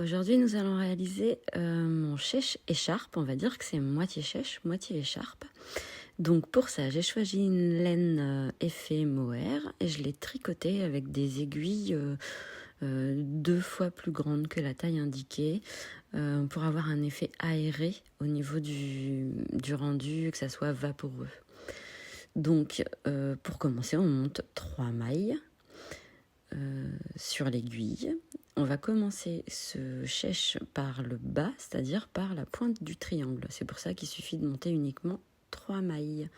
Aujourd'hui, nous allons réaliser mon chèche écharpe. On va dire que c'est moitié chèche, moitié écharpe. Donc pour ça, j'ai choisi une laine effet mohair et je l'ai tricotée avec des aiguilles 2 fois plus grandes que la taille indiquée pour avoir un effet aéré au niveau du rendu, que ça soit vaporeux. Donc pour commencer, on monte 3 mailles sur l'aiguille. On va commencer ce chèche par le bas, c'est-à-dire par la pointe du triangle. C'est pour ça qu'il suffit de monter uniquement 3 mailles.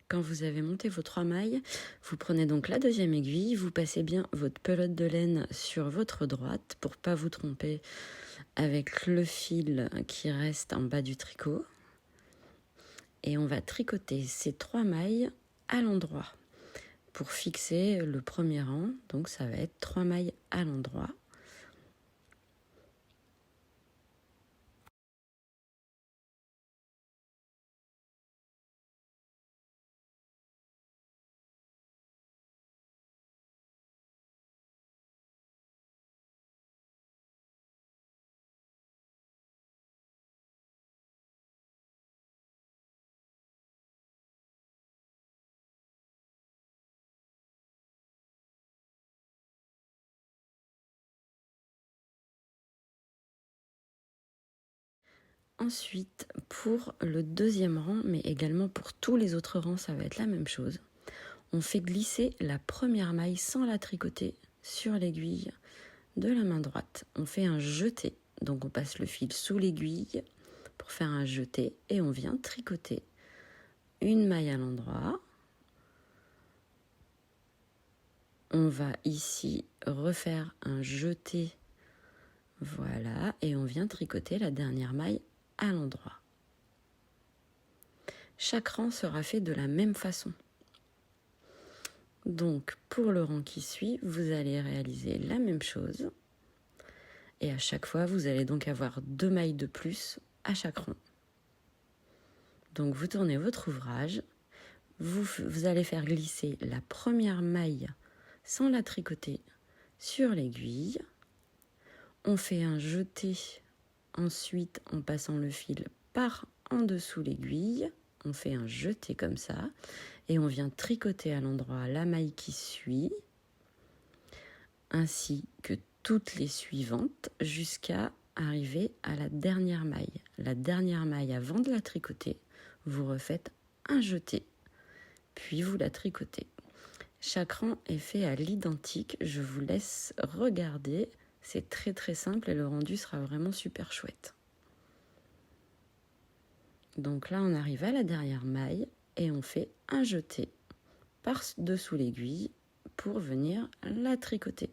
Quand vous avez monté vos 3 mailles, vous prenez donc la deuxième aiguille, vous passez bien votre pelote de laine sur votre droite pour pas vous tromper avec le fil qui reste en bas du tricot. Et on va tricoter ces 3 mailles à l'endroit pour fixer le premier rang. Donc ça va être 3 mailles à l'endroit. Ensuite, pour le deuxième rang, mais également pour tous les autres rangs, ça va être la même chose. On fait glisser la première maille sans la tricoter sur l'aiguille de la main droite. On fait un jeté, donc on passe le fil sous l'aiguille pour faire un jeté et on vient tricoter une maille à l'endroit. On va ici refaire un jeté, voilà, et on vient tricoter la dernière maille à l'endroit. Chaque rang sera fait de la même façon. Donc pour le rang qui suit, vous allez réaliser la même chose. Et à chaque fois, vous allez donc avoir 2 mailles de plus à chaque rang. Donc vous tournez votre ouvrage, vous allez faire glisser la première maille sans la tricoter sur l'aiguille. On fait un jeté ensuite en passant le fil par en dessous l'aiguille. On fait un jeté comme ça et on vient tricoter à l'endroit la maille qui suit ainsi que toutes les suivantes jusqu'à arriver à la dernière maille. La dernière maille, avant de la tricoter, vous refaites un jeté, puis vous la tricotez. Chaque rang est fait à l'identique, je vous laisse regarder, c'est très très simple et le rendu sera vraiment super chouette. Donc là on arrive à la dernière maille et on fait un jeté par-dessous l'aiguille pour venir la tricoter.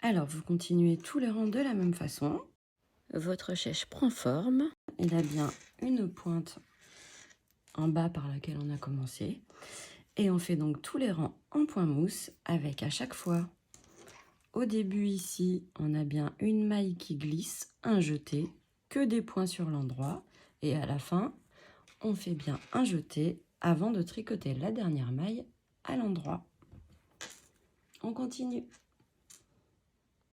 Alors, vous continuez tous les rangs de la même façon. Votre chèche prend forme. Il a bien une pointe en bas par laquelle on a commencé. Et on fait donc tous les rangs en point mousse avec à chaque fois, au début ici, on a bien une maille qui glisse, un jeté, que des points sur l'endroit. Et à la fin, on fait bien un jeté avant de tricoter la dernière maille à l'endroit. On continue.